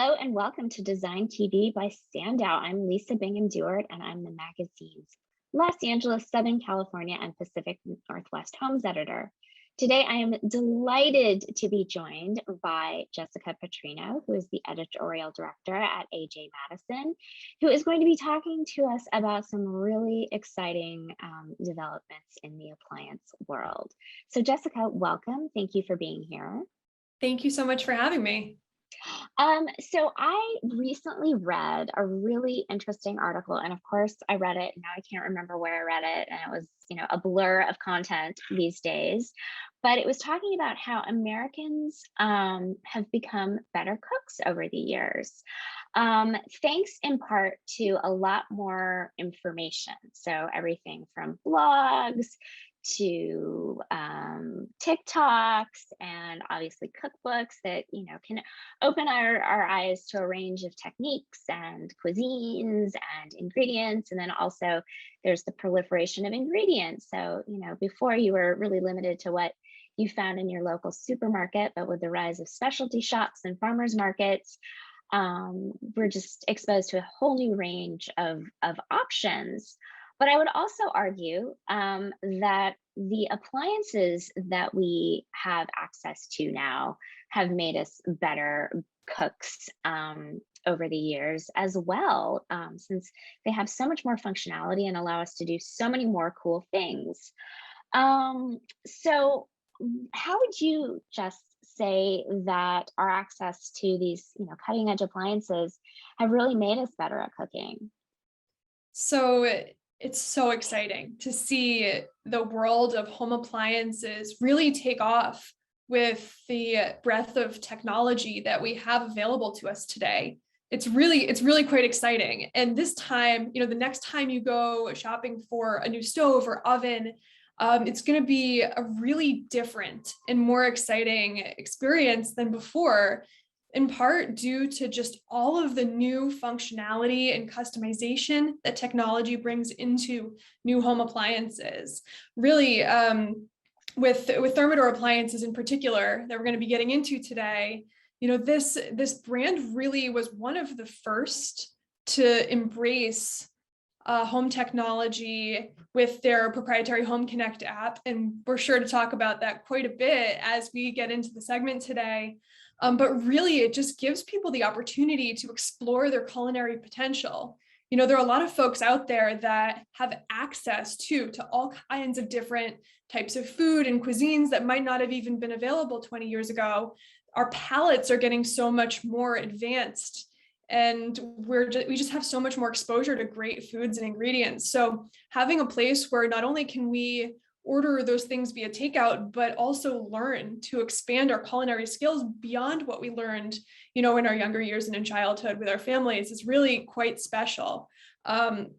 Hello and welcome to Design TV by Standout. I'm Lisa Bingham Dewart and I'm the magazine's Los Angeles, Southern California, and Pacific Northwest Homes editor. Today, I am delighted to be joined by Jessica Petrino, who is the editorial director at AjMadison, who is going to be talking to us about some really exciting developments in the appliance world. So Jessica, welcome. Thank you for being here. Thank you so much for having me. So I recently read a really interesting article, and of course I read it. Now I can't remember where I read it, and it was, a blur of content these days. But it was talking about how Americans have become better cooks over the years, thanks in part to a lot more information. So everything from blogs to TikToks and obviously cookbooks that can open our eyes to a range of techniques and cuisines and ingredients. And then also there's the proliferation of ingredients. So before you were really limited to what you found in your local supermarket, but with the rise of specialty shops and farmers markets, we're just exposed to a whole new range of options. But I would also argue that the appliances that we have access to now have made us better cooks over the years as well, since they have so much more functionality and allow us to do so many more cool things. So how would you just say that our access to these cutting edge appliances have really made us better at cooking? So it's so exciting to see the world of home appliances really take off with the breadth of technology that we have available to us today. It's really quite exciting. And this time, the next time you go shopping for a new stove or oven, it's going to be a really different and more exciting experience than before, in part due to just all of the new functionality and customization that technology brings into new home appliances. Really, with Thermador Appliances in particular, that we're going to be getting into today, this brand really was one of the first to embrace home technology with their proprietary Home Connect app. And we're sure to talk about that quite a bit as we get into the segment today. But really, it just gives people the opportunity to explore their culinary potential. There are a lot of folks out there that have access to all kinds of different types of food and cuisines that might not have even been available 20 years ago. Our palates are getting so much more advanced, and we just have so much more exposure to great foods and ingredients. So having a place where not only can we order those things via takeout, but also learn to expand our culinary skills beyond what we learned, in our younger years and in childhood with our families is really quite special. When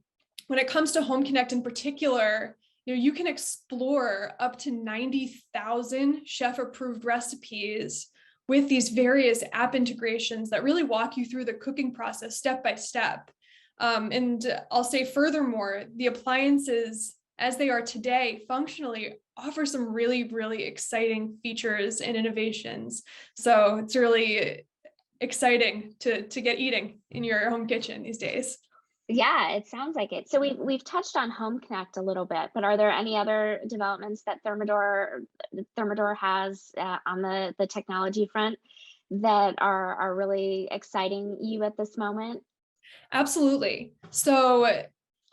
it comes to Home Connect in particular, you can explore up to 90,000 chef-approved recipes with these various app integrations that really walk you through the cooking process step by step. And I'll say furthermore, the appliances as they are today functionally offer some really, really exciting features and innovations. So it's really exciting to get eating in your home kitchen these days. Yeah, it sounds like it. So we've touched on Home Connect a little bit, but are there any other developments that Thermador has on the technology front that are really exciting you at this moment? Absolutely. So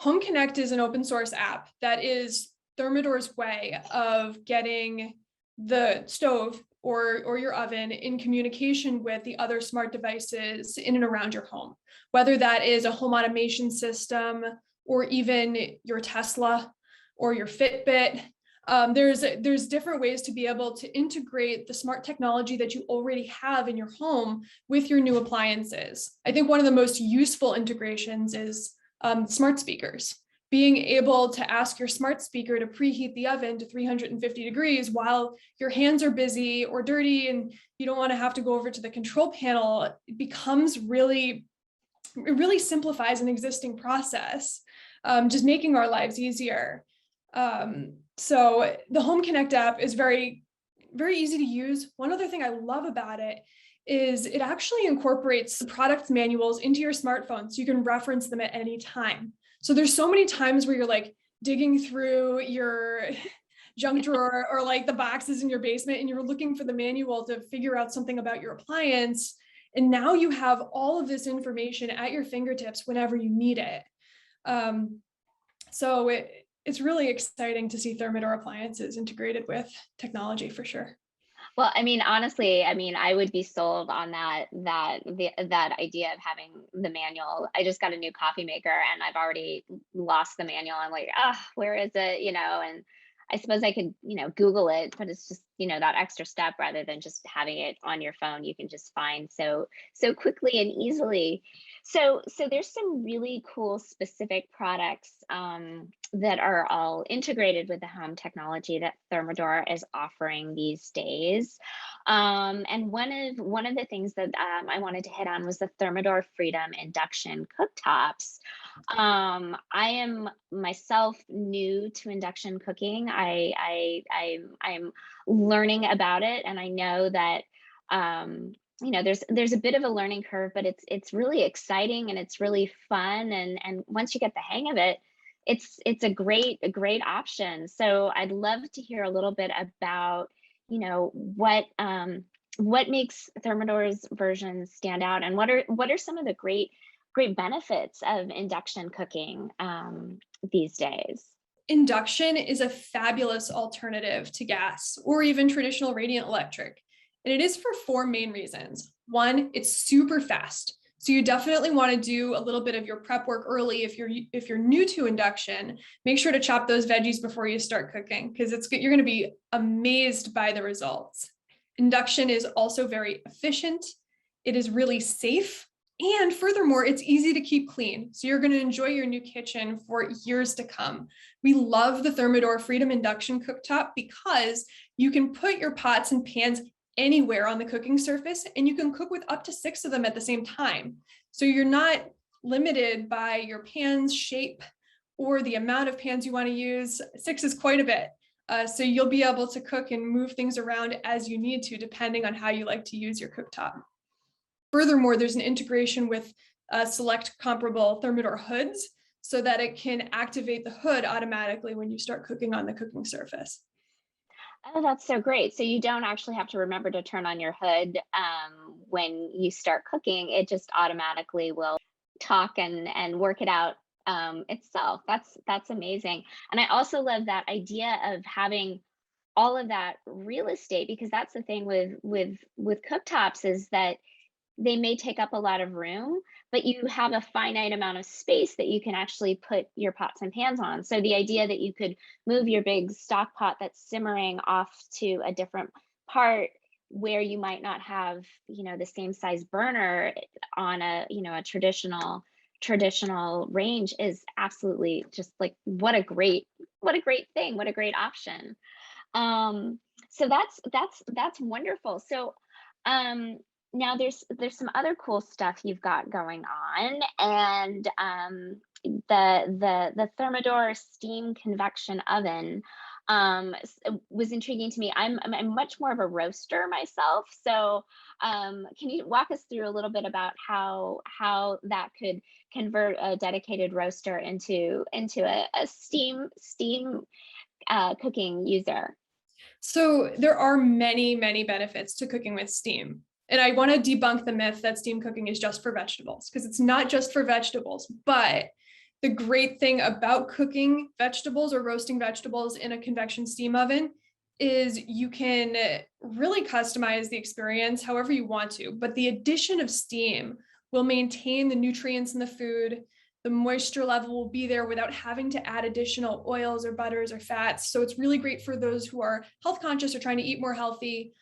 Home Connect is an open source app that is Thermador's way of getting the stove or your oven in communication with the other smart devices in and around your home, whether that is a home automation system or even your Tesla or your Fitbit. There's different ways to be able to integrate the smart technology that you already have in your home with your new appliances. I think one of the most useful integrations is smart speakers. Being able to ask your smart speaker to preheat the oven to 350 degrees while your hands are busy or dirty and you don't want to have to go over to the control panel, it really simplifies an existing process, just making our lives easier. So the Home Connect app is very, very easy to use. One other thing I love about it is it actually incorporates the product manuals into your smartphone so you can reference them at any time. So there's so many times where you're like digging through your junk drawer or like the boxes in your basement and you're looking for the manual to figure out something about your appliance. And now you have all of this information at your fingertips whenever you need it. So it's really exciting to see Thermador Appliances integrated with technology for sure. Well, I mean, honestly, I mean, I would be sold on that idea of having the manual. I just got a new coffee maker and I've already lost the manual. I'm like, ah, where is it? And I suppose I could, Google it, but it's just, that extra step rather than just having it on your phone. You can just find so quickly and easily. So there's some really cool specific products that are all integrated with the home technology that Thermador is offering these days. And one of the things that I wanted to hit on was the Thermador Freedom induction cooktops. I am myself new to induction cooking. I'm learning about it, and I know that there's a bit of a learning curve, but it's really exciting and it's really fun. And once you get the hang of it, it's a great option. So I'd love to hear a little bit about what makes Thermador's versions stand out, and what are some of the great benefits of induction cooking these days. Induction is a fabulous alternative to gas or even traditional radiant electric. And it is for four main reasons. One, it's super fast. So you definitely want to do a little bit of your prep work early. If you're new to induction, make sure to chop those veggies before you start cooking, because you're going to be amazed by the results. Induction is also very efficient. It is really safe. And furthermore, it's easy to keep clean. So you're going to enjoy your new kitchen for years to come. We love the Thermador Freedom Induction Cooktop because you can put your pots and pans anywhere on the cooking surface, and you can cook with up to 6 of them at the same time. So you're not limited by your pan's shape or the amount of pans you want to use. 6 is quite a bit. So you'll be able to cook and move things around as you need to, depending on how you like to use your cooktop. Furthermore, there's an integration with select comparable Thermador hoods so that it can activate the hood automatically when you start cooking on the cooking surface. Oh, that's so great. So you don't actually have to remember to turn on your hood when you start cooking. It just automatically will talk and work it out itself. That's amazing. And I also love that idea of having all of that real estate, because that's the thing with cooktops, is that they may take up a lot of room, but you have a finite amount of space that you can actually put your pots and pans on. So the idea that you could move your big stock pot that's simmering off to a different part where you might not have, the same size burner on a traditional range is absolutely just like, what a great thing, what a great option. So that's wonderful. So now there's some other cool stuff you've got going on, and the Thermador steam convection oven was intriguing to me. I'm much more of a roaster myself, so can you walk us through a little bit about how that could convert a dedicated roaster into a steam cooking user? So there are many, many benefits to cooking with steam. And I want to debunk the myth that steam cooking is just for vegetables, because it's not just for vegetables. But the great thing about cooking vegetables or roasting vegetables in a convection steam oven is you can really customize the experience however you want to. But the addition of steam will maintain the nutrients in the food. The moisture level will be there without having to add additional oils or butters or fats. So it's really great for those who are health conscious or trying to eat more healthy.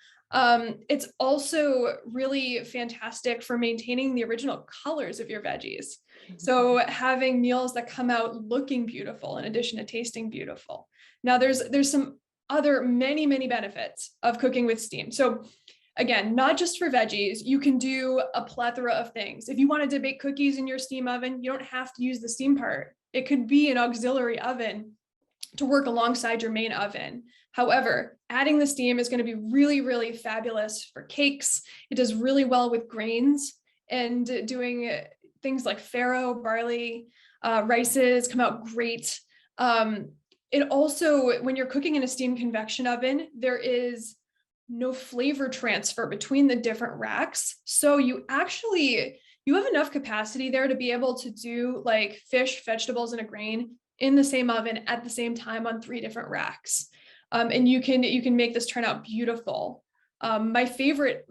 It's also really fantastic for maintaining the original colors of your veggies. So having meals that come out looking beautiful in addition to tasting beautiful. Now there's some other many, many benefits of cooking with steam. So again, not just for veggies, you can do a plethora of things. If you wanted to bake cookies in your steam oven, you don't have to use the steam part. It could be an auxiliary oven to work alongside your main oven. However, adding the steam is going to be really, really fabulous for cakes. It does really well with grains, and doing things like farro, barley, rices come out great. It also, when you're cooking in a steam convection oven, there is no flavor transfer between the different racks. So you have enough capacity there to be able to do like fish, vegetables, and a grain in the same oven at the same time on 3 different racks. And you can make this turn out beautiful. My favorite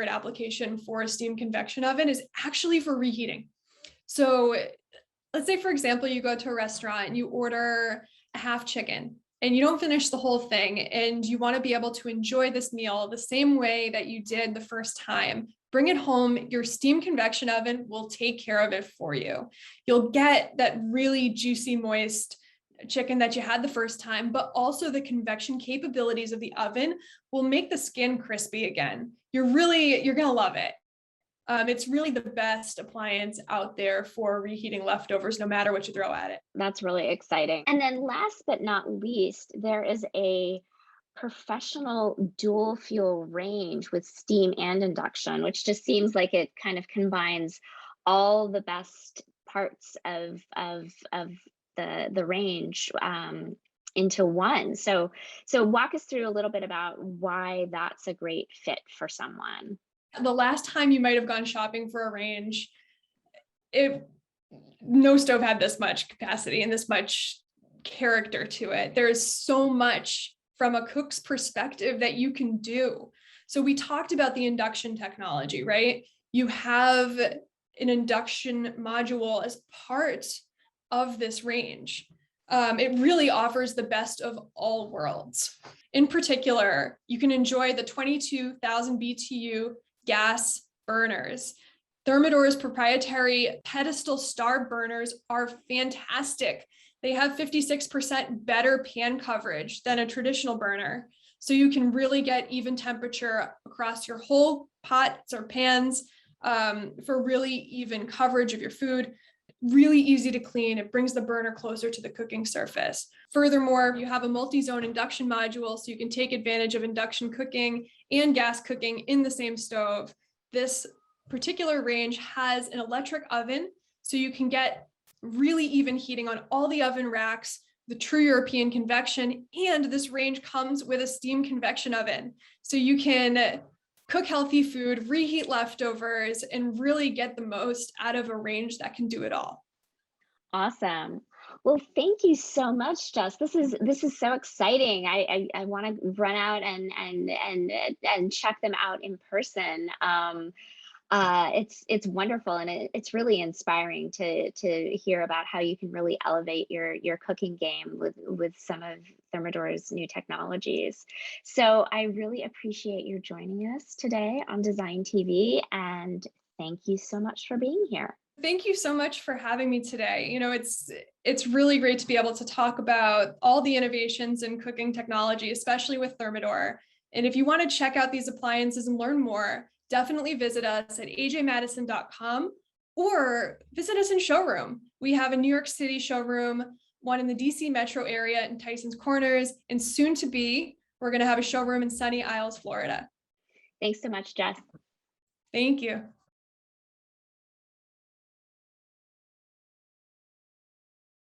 application for a steam convection oven is actually for reheating. So let's say, for example, you go to a restaurant and you order a half chicken and you don't finish the whole thing, and you want to be able to enjoy this meal the same way that you did the first time. Bring it home. Your steam convection oven will take care of it for you. You'll get that really juicy, moist chicken that you had the first time, but also the convection capabilities of the oven will make the skin crispy again. You're going to love it. It's really the best appliance out there for reheating leftovers, no matter what you throw at it. That's really exciting. And then last but not least, there is a professional dual fuel range with steam and induction, which just seems like it kind of combines all the best parts of the range into one. So walk us through a little bit about why that's a great fit for someone. The last time you might have gone shopping for a range, no stove had this much capacity and this much character to it. There's so much from a cook's perspective that you can do. So we talked about the induction technology, right? You have an induction module as part of this range. It really offers the best of all worlds. In particular, you can enjoy the 22,000 BTU gas burners. Thermador's proprietary pedestal star burners are fantastic. They have 56% better pan coverage than a traditional burner. So you can really get even temperature across your whole pots or pans for really even coverage of your food. Really easy to clean. It brings the burner closer to the cooking surface. Furthermore, you have a multi-zone induction module, so you can take advantage of induction cooking and gas cooking in the same stove. This particular range has an electric oven, so you can get really even heating on all the oven racks, the true European convection, and this range comes with a steam convection oven. So you can cook healthy food, reheat leftovers, and really get the most out of a range that can do it all. Awesome. Well, thank you so much, Jess. This is so exciting. I want to run out and check them out in person. It's wonderful, and it's really inspiring to hear about how you can really elevate your cooking game with some of Thermador's new technologies. So I really appreciate you joining us today on Design TV, and thank you so much for being here. Thank you so much for having me today. You know, it's really great to be able to talk about all the innovations in cooking technology, especially with Thermador. And if you want to check out these appliances and learn more, definitely visit us at AjMadison.com or visit us in showroom. We have a New York City showroom, one in the DC metro area in Tyson's Corners, and soon to be, we're going to have a showroom in Sunny Isles, Florida. Thanks so much, Jess. Thank you.